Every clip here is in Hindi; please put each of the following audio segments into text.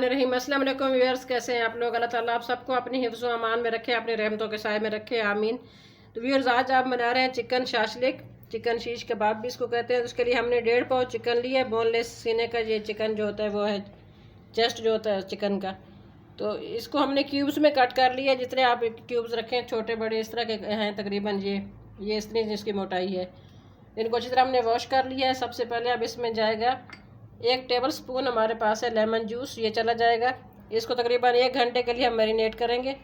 बिस्मिल्लाहिर्रहमानिर्रहीम। अस्सलाम वालेकुम व्यूअर्स, कैसे हैं आप लोग? अल्लाह ताला आप सबको अपनी हिफ्ज़ व अमान में रखे, अपनी रहमतों के साए में रखे, आमीन। तो व्यूअर्स, आज आप बना रहे हैं चिकन शाशलिक, चिकन शीश कबाब भी इसको कहते हैं। तो उसके लिए हमने 1.5 पाव चिकन लिया है। बोनलेस सीने का ये चिकन जो होता है वो है चेस्ट जो होता है चिकन का। तो इसको हमने क्यूब्स में कट कर लिया। जितने आप क्यूब्स रखें, छोटे बड़े इस तरह के हैं तकरीबन, ये इतनी जिसकी मोटाई है। इनको अच्छी तरह हमने वॉश कर लिया है। सबसे पहले अब इसमें जाएगा 1 टेबल स्पून हमारे पास है लेमन जूस, ये चला जाएगा। इसको तकरीबन 1 घंटे के लिए हम मैरिनेट करेंगे।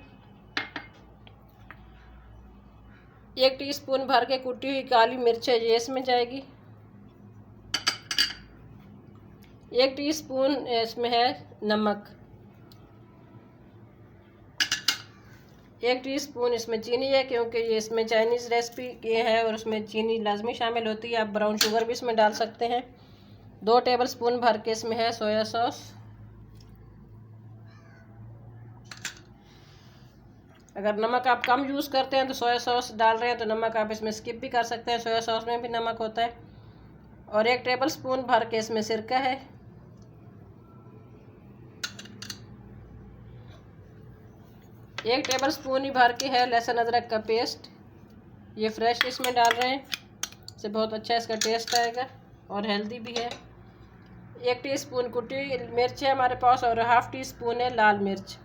1 टीस्पून भर के कुटी हुई काली मिर्च है, ये इसमें जाएगी। 1 टीस्पून इसमें है नमक। 1 टीस्पून इसमें चीनी है, क्योंकि ये इसमें चाइनीज़ रेसिपी ये है और उसमें चीनी लाजमी शामिल होती है। आप ब्राउन शुगर भी इसमें डाल सकते हैं। 2 टेबल स्पून भर के इसमें है सोया सॉस। अगर नमक आप कम यूज़ करते हैं तो सोया सॉस डाल रहे हैं तो नमक आप इसमें स्किप भी कर सकते हैं, सोया सॉस में भी नमक होता है। और 1 टेबल स्पून भर के इसमें सिरका है। 1 टेबल स्पून ही भर के है लहसुन अदरक का पेस्ट, ये फ्रेश इसमें डाल रहे हैं। इससे बहुत अच्छा इसका टेस्ट आएगा और हेल्दी भी है। 1 टीस्पून कुटी हुई मिर्च है हमारे पास और 1/2 टीस्पून है लाल मिर्च।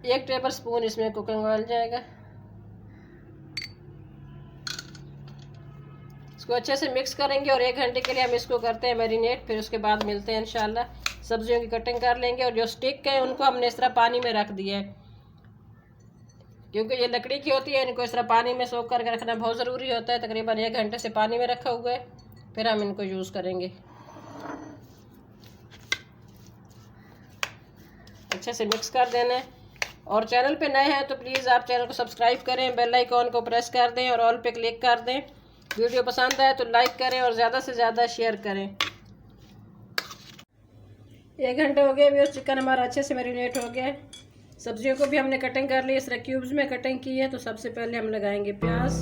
1 टेबल स्पून इसमें कुकिंग ऑयल जाएगा। इसको अच्छे से मिक्स करेंगे और 1 घंटे के लिए हम इसको करते हैं मैरिनेट। फिर उसके बाद मिलते हैं इंशाल्लाह। सब्जियों की कटिंग कर लेंगे और जो स्टिक है उनको हमने इस तरह पानी में रख दिया है, क्योंकि ये लकड़ी की होती है। इनको इस तरह पानी में सोख करके रखना बहुत ज़रूरी होता है। तकरीबन 1 घंटे से पानी में रखा हुआ है, फिर हम इनको यूज़ करेंगे। अच्छे से मिक्स कर देना है। और चैनल पे नए हैं तो प्लीज़ आप चैनल को सब्सक्राइब करें, बेल आइकॉन को प्रेस कर दें और ऑल पे क्लिक कर दें। वीडियो पसंद आए तो लाइक करें और ज़्यादा से ज़्यादा शेयर करें। 1 घंटे हो गए, वो चिकन हमारा अच्छे से मैरिनेट हो गया है। सब्जियों को भी हमने कटिंग कर ली, इस तरह क्यूब्स में कटिंग की है। तो सबसे पहले हम लगाएंगे प्याज।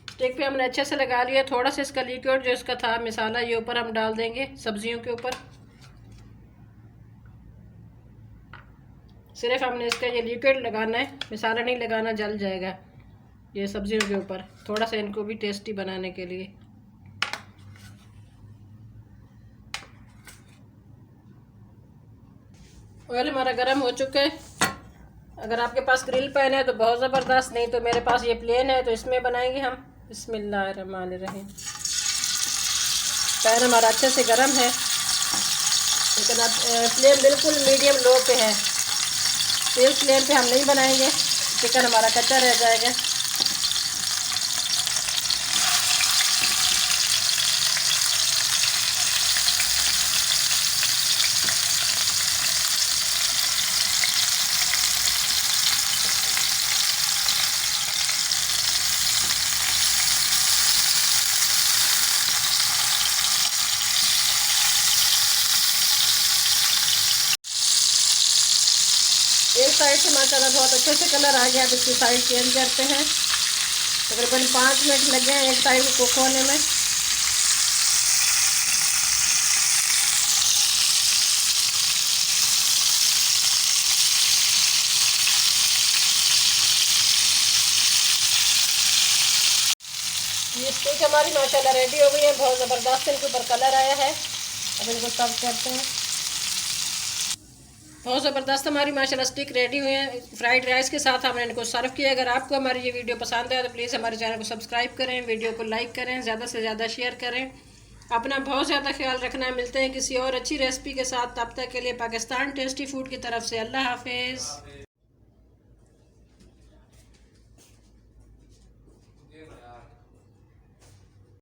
स्टिक पे हमने अच्छे से लगा लिया। थोड़ा सा इसका लिक्विड जो इसका था मसाला, ये ऊपर हम डाल देंगे सब्जियों के ऊपर। सिर्फ हमने इसका ये लिक्विड लगाना है, मसाला नहीं लगाना, जल जाएगा ये सब्जियों के ऊपर, थोड़ा सा इनको भी टेस्टी बनाने के लिए। ऑयल हमारा गर्म हो चुका है। अगर आपके पास ग्रिल पैन है तो बहुत ज़बरदस्त, नहीं तो मेरे पास ये प्लेन है तो इसमें बनाएंगे हम। बिस्मिल्लाहिर्रहमानिर्रहीम। पैन हमारा अच्छे से गर्म है, लेकिन अब फ्लेम बिल्कुल मीडियम लो पे है। तेल फ्लेम पे हम नहीं बनाएंगे, चिकन हमारा कच्चा रह जाएगा। एक साइड से माशाल्लाह बहुत अच्छे से कलर आ गया। अब इसकी साइड चेंज करते हैं। तकरीबन 5 मिनट लगे हैं एक साइड को कुक होने में। ये स्टिक हमारी माशाल्लाह रेडी हो गई है, बहुत ज़बरदस्त इनके ऊपर कलर आया है। अब इनको सर्व करते हैं। बहुत ज़बरदस्त हमारी माशाल्लाह स्टिक रेडी हुई है। फ्राइड राइस के साथ हमने इनको सर्व किया। अगर आपको हमारी ये वीडियो पसंद है तो प्लीज़ हमारे चैनल को सब्सक्राइब करें, वीडियो को लाइक करें, ज़्यादा से ज़्यादा शेयर करें। अपना बहुत ज़्यादा ख्याल रखना। मिलते हैं किसी और अच्छी रेसिपी के साथ। तब तक के लिए पाकिस्तान टेस्टी फूड की तरफ से अल्लाह हाफिज़।